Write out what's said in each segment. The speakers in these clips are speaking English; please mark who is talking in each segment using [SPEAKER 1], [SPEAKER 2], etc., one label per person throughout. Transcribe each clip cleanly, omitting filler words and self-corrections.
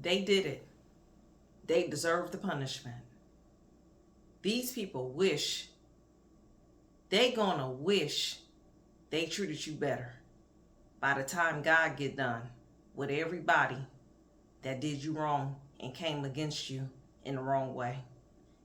[SPEAKER 1] They did it. They deserve the punishment. These people gonna wish they treated you better by the time God get done with everybody that did you wrong and came against you in the wrong way.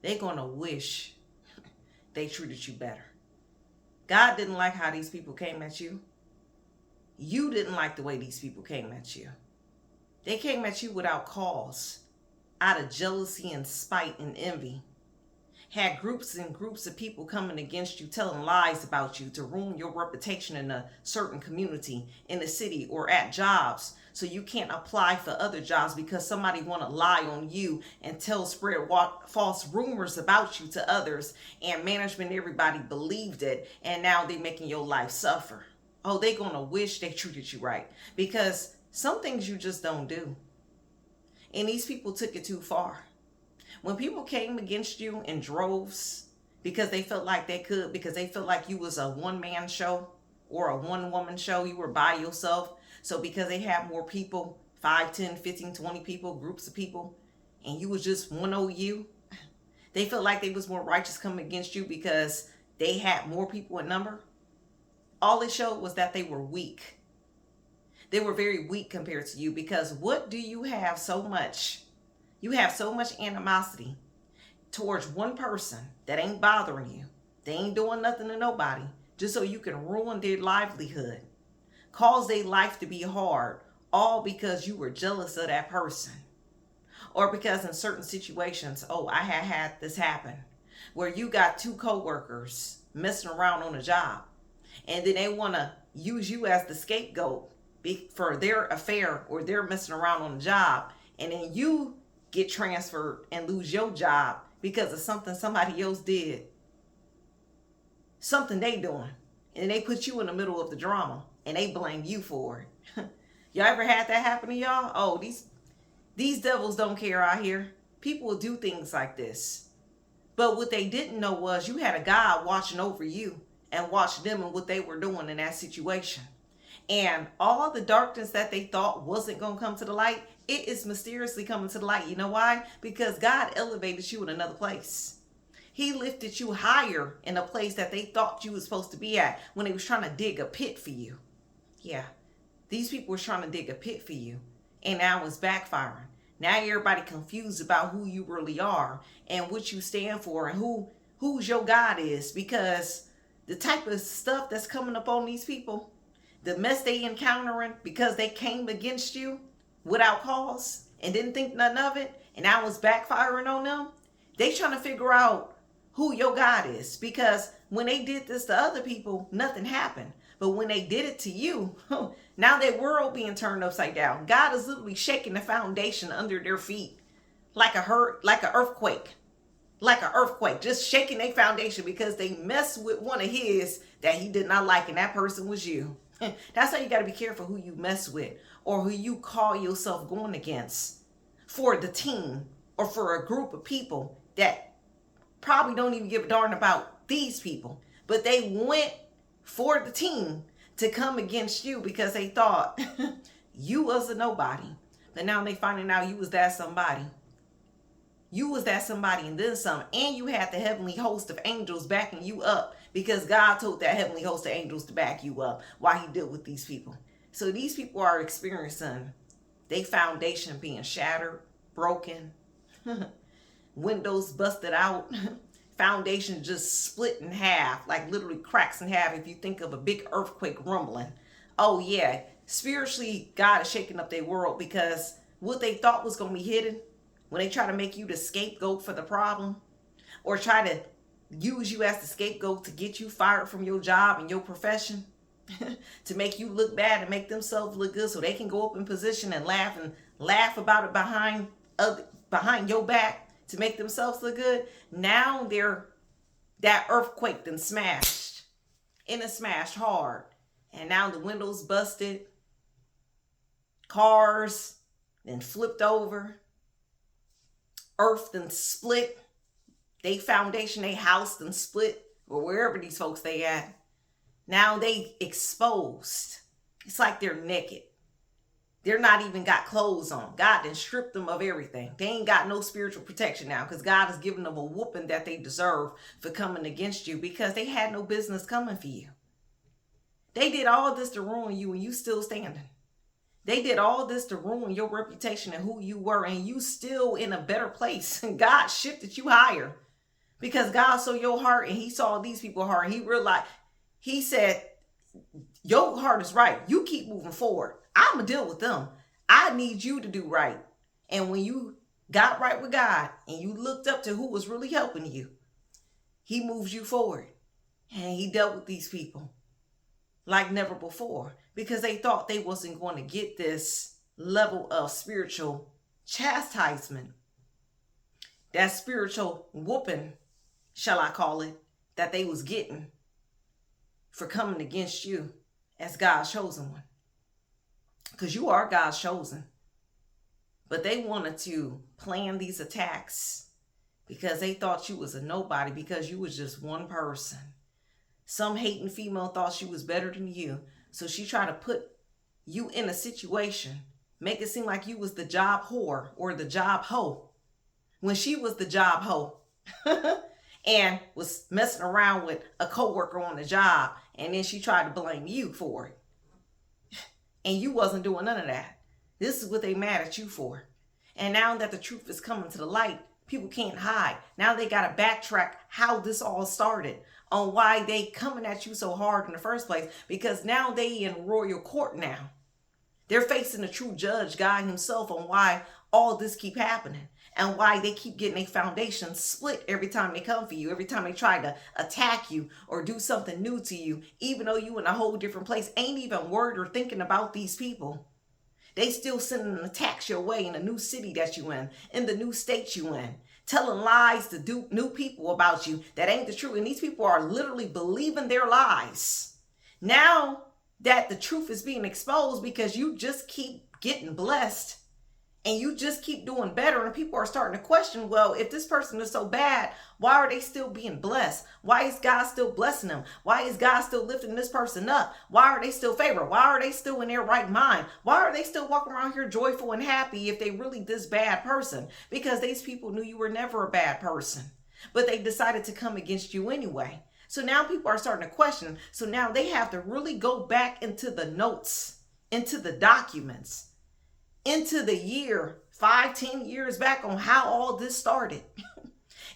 [SPEAKER 1] They gonna wish they treated you better. God didn't like how these people came at you. You didn't like the way these people came at you. They came at you without cause, out of jealousy and spite and envy. Had groups and groups of people coming against you, telling lies about you to ruin your reputation in a certain community, in the city, or at jobs, so you can't apply for other jobs because somebody want to lie on you and spread false rumors about you to others, and management, everybody believed it, and now they making your life suffer. Oh, they gonna wish they treated you right, because some things you just don't do, and these people took it too far. When people came against you in droves because they felt like they could, because they felt like you was a one-man show or a one-woman show, you were by yourself. So because they had more people, 5, 10, 15, 20 people, groups of people, and you was just one old you, they felt like they was more righteous coming against you because they had more people in number. All it showed was that they were weak. They were very weak compared to you, because what do you have so much? You have so much animosity towards one person that ain't bothering you. They ain't doing nothing to nobody, just so you can ruin their livelihood, cause their life to be hard, all because you were jealous of that person. Or because in certain situations, I had this happen, where you got 2 co-workers messing around on a job, and then they want to use you as the scapegoat for their affair or their messing around on the job, and then you get transferred and lose your job because of something somebody else did, something they doing, and they put you in the middle of the drama and they blame you for it. Y'all ever had that happen to y'all? Oh, these devils don't care out here. People will do things like this, but what they didn't know was you had a God watching over you and watched them and what they were doing in that situation. And all the darkness that they thought wasn't going to come to the light, it is mysteriously coming to the light. You know why? Because God elevated you in another place. He lifted you higher in a place that they thought you was supposed to be at when they was trying to dig a pit for you. Yeah, these people were trying to dig a pit for you, and now it's backfiring. Now everybody confused about who you really are and what you stand for and who's your God is, because the type of stuff that's coming up on these people, the mess they encountering because they came against you without cause and didn't think nothing of it, and now it's backfiring on them. They trying to figure out who your God is, because when they did this to other people, nothing happened. But when they did it to you, now their world being turned upside down. God is literally shaking the foundation under their feet like an earthquake. Like an earthquake, just shaking their foundation because they messed with one of his that he did not like, and that person was you. That's how you got to be careful who you mess with or who you call yourself going against for the team or for a group of people that probably don't even give a darn about these people, but they went for the team to come against you because they thought you was a nobody. But now they finding out you was that somebody. You was that somebody and then some, and you had the heavenly host of angels backing you up, because God told that heavenly host of angels to back you up while he dealt with these people. So these people are experiencing their foundation being shattered, broken, windows busted out, foundation just split in half, like literally cracks in half if you think of a big earthquake rumbling. Oh yeah, spiritually God is shaking up their world, because what they thought was going to be hidden, when they try to make you the scapegoat for the problem, or try to use you as the scapegoat to get you fired from your job and your profession, to make you look bad and make themselves look good so they can go up in position and laugh about it behind your back to make themselves look good. Now that earthquake then smashed, and it smashed hard, and now the windows busted, cars then flipped over, earth then split, they foundation, they house then split, or wherever these folks they at. Now they exposed. It's like they're naked. They're not even got clothes on. God done stripped them of everything. They ain't got no spiritual protection now because God has given them a whooping that they deserve for coming against you because they had no business coming for you. They did all this to ruin you and you still standing. They did all this to ruin your reputation and who you were, and you still in a better place. And God shifted you higher because God saw your heart and he saw these people's heart. And he realized, he said, your heart is right. You keep moving forward. I'm going to deal with them. I need you to do right. And when you got right with God and you looked up to who was really helping you, he moves you forward. And he dealt with these people like never before because they thought they wasn't going to get this level of spiritual chastisement, that spiritual whooping, shall I call it, that they was getting for coming against you as God's chosen one. Because you are God's chosen. But they wanted to plan these attacks because they thought you was a nobody because you was just one person. Some hating female thought she was better than you. So she tried to put you in a situation, make it seem like you was the job whore or the job hoe when she was the job hoe and was messing around with a coworker on the job. And then she tried to blame you for it. And you wasn't doing none of that. This is what they mad at you for. And now that the truth is coming to the light, people can't hide. Now they got to backtrack how this all started, on why they coming at you so hard in the first place, because now they in royal court now. They're facing the true judge, God himself, on why all this keep happening and why they keep getting a foundation split every time they come for you, every time they try to attack you or do something new to you, even though you in a whole different place, ain't even worried or thinking about these people. They still sending attacks your way in the new city that you in the new state you in, telling lies to dupe new people about you that ain't the truth. And these people are literally believing their lies. Now that the truth is being exposed because you just keep getting blessed and you just keep doing better, and people are starting to question, well, if this person is so bad, why are they still being blessed? Why is God still blessing them? Why is God still lifting this person up? Why are they still favored? Why are they still in their right mind? Why are they still walking around here joyful and happy if they really this bad person? Because these people knew you were never a bad person, but they decided to come against you anyway. So now people are starting to question. So now they have to really go back into the notes, into the documents, into the year 5-10 years back on how all this started.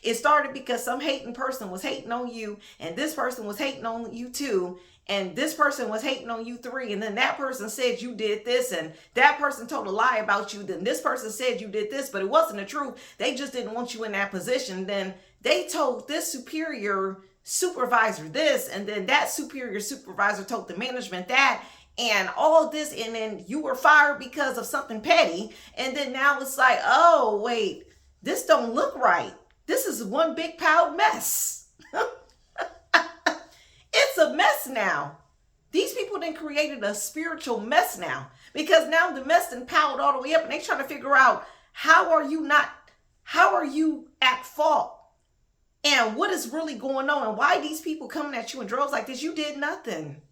[SPEAKER 1] It started because some hating person was hating on you, and this person was hating on you too, and this person was hating on you three, and then that person said you did this, and that person told a lie about you, then this person said you did this, but it wasn't the truth. They just didn't want you in that position. Then they told this superior supervisor this, and then that superior supervisor told the management that, and all this, and then you were fired because of something petty. And then now it's like, oh wait, this don't look right. This is one big piled mess. It's a mess now. These people then created a spiritual mess now, because now the mess then piled all the way up, and they trying to figure out how are you at fault, and what is really going on, and why these people coming at you in droves like this. You did nothing.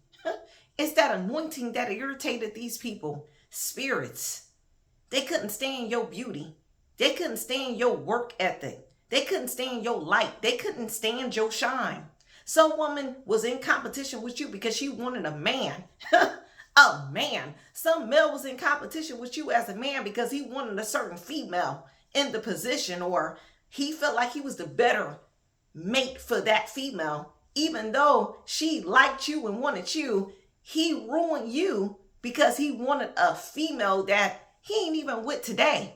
[SPEAKER 1] It's that anointing that irritated these people, spirits. They couldn't stand your beauty. They couldn't stand your work ethic. They couldn't stand your light. They couldn't stand your shine. Some woman was in competition with you because she wanted a man. A man. Some male was in competition with you as a man because he wanted a certain female in the position, or he felt like he was the better mate for that female. Even though she liked you and wanted you, he ruined you because he wanted a female that he ain't even with today.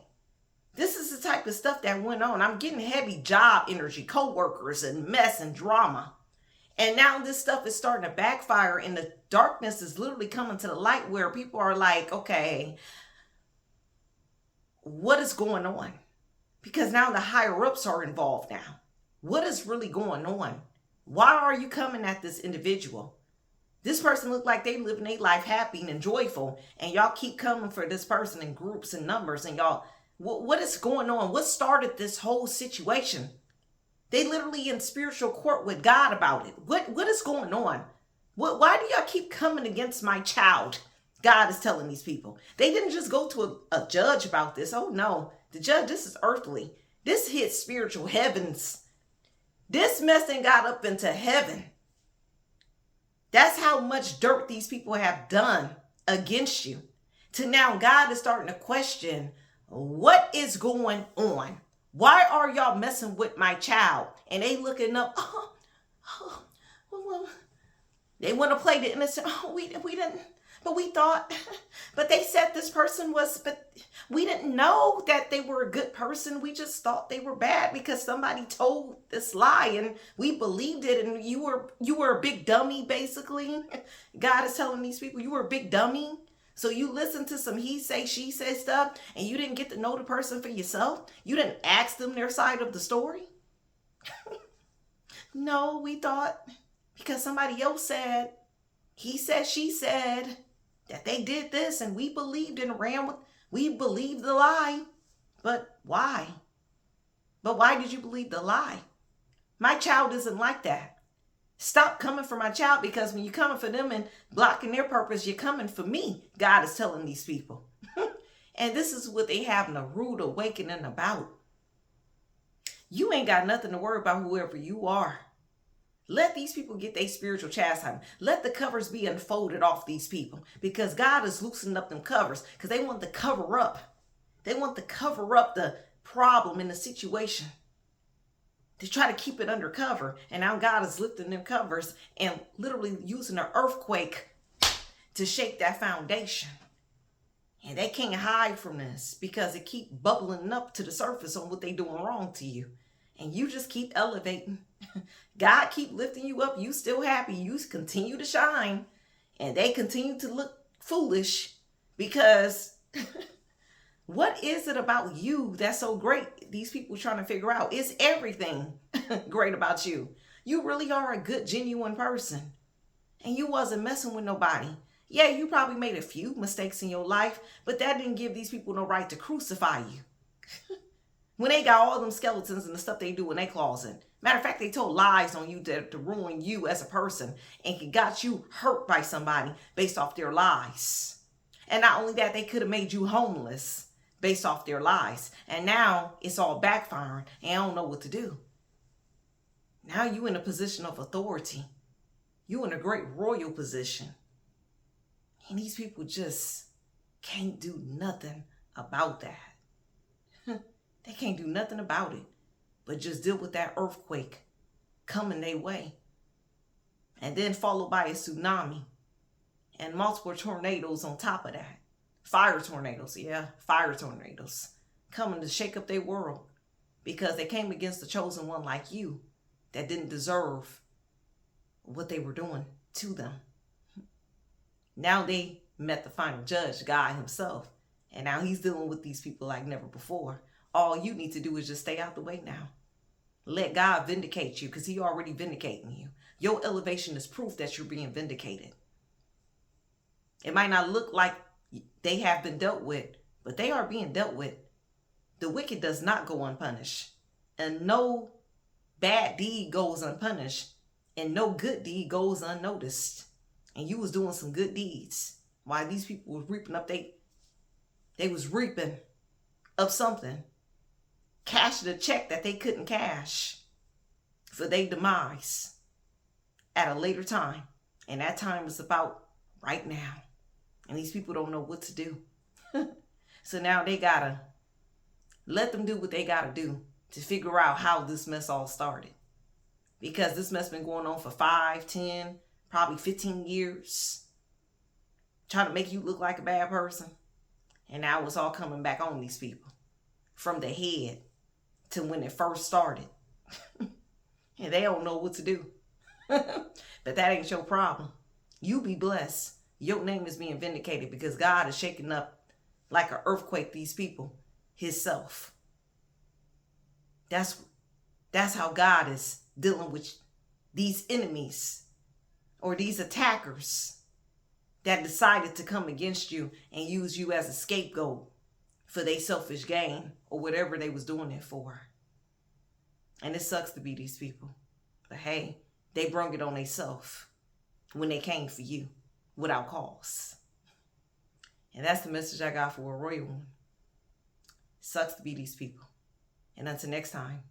[SPEAKER 1] This is the type of stuff that went on. I'm getting heavy job energy, co-workers and mess and drama. And now this stuff is starting to backfire, and the darkness is literally coming to the light where people are like, okay, what is going on? Because now the higher ups are involved now. What is really going on? Why are you coming at this individual? This person looked like they living their life happy and joyful, and y'all keep coming for this person in groups and numbers, and y'all, what is going on? What started this whole situation? They literally in spiritual court with God about it. What is going on? Why do y'all keep coming against my child? God is telling these people. They didn't just go to a judge about this. Oh no, the judge, this is earthly. This hits spiritual heavens. This mess ain't got up into heaven. That's how much dirt these people have done against you. To now God is starting to question, what is going on? Why are y'all messing with my child? And they looking up, well, they want to play the innocent. Oh, we didn't, but we thought, but they said this person was, but we didn't know that they were a good person. We just thought they were bad because somebody told this lie and we believed it. And you were a big dummy, basically. God is telling these people you were a big dummy. So you listen to some he say, she say stuff and you didn't get to know the person for yourself. You didn't ask them their side of the story. No, we thought because somebody else said, he said, she said that they did this and we believed and ran with, we believed the lie. But why? But why did you believe the lie? My child isn't like that. Stop coming for my child, because when you're coming for them and blocking their purpose, you're coming for me. God is telling these people. And this is what they having a rude awakening about. You ain't got nothing to worry about whoever you are. Let these people get their spiritual chastisement. Let the covers be unfolded off these people, because God is loosening up them covers because they want to cover up. They want to cover up the problem in the situation. They try to keep it under cover. And now God is lifting them covers and literally using an earthquake to shake that foundation. And they can't hide from this because it keep bubbling up to the surface on what they doing wrong to you. And you just keep elevating. God keep lifting you up. You still happy. You continue to shine. And they continue to look foolish because what is it about you that's so great? These people trying to figure out. It's everything great about you. You really are a good, genuine person. And you wasn't messing with nobody. Yeah, you probably made a few mistakes in your life, but that didn't give these people no right to crucify you. When they got all them skeletons and the stuff they do in their closet. Matter of fact, they told lies on you to ruin you as a person and got you hurt by somebody based off their lies. And not only that, they could have made you homeless based off their lies. And now it's all backfiring and I don't know what to do. Now you in a position of authority. You in a great royal position. And these people just can't do nothing about that. They can't do nothing about it, but just deal with that earthquake coming their way. And then followed by a tsunami and multiple tornadoes on top of that. Fire tornadoes, yeah, fire tornadoes coming to shake up their world because they came against the chosen one like you that didn't deserve what they were doing to them. Now they met the final judge, God himself, and now he's dealing with these people like never before. All you need to do is just stay out the way now. Let God vindicate you because he already vindicating you. Your elevation is proof that you're being vindicated. It might not look like they have been dealt with, but they are being dealt with. The wicked does not go unpunished, and no bad deed goes unpunished, and no good deed goes unnoticed. And you was doing some good deeds while these people was reaping up, they was reaping up something, cashing a check that they couldn't cash for their demise at a later time. And that time is about right now. And these people don't know what to do. So now they gotta let them do what they gotta do to figure out how this mess all started. Because this mess been going on for 5, 10, probably 15 years. Trying to make you look like a bad person. And now it's all coming back on these people. From the head to when it first started. And they don't know what to do. But that ain't your problem. You be blessed. Your name is being vindicated because God is shaking up like an earthquake these people himself. That's how God is dealing with these enemies or these attackers that decided to come against you and use you as a scapegoat for their selfish gain or whatever they was doing it for. And it sucks to be these people. But hey, they brung it on themselves when they came for you without cause. And that's the message I got for a royal one. Sucks to be these people. And until next time,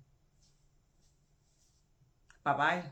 [SPEAKER 1] bye-bye.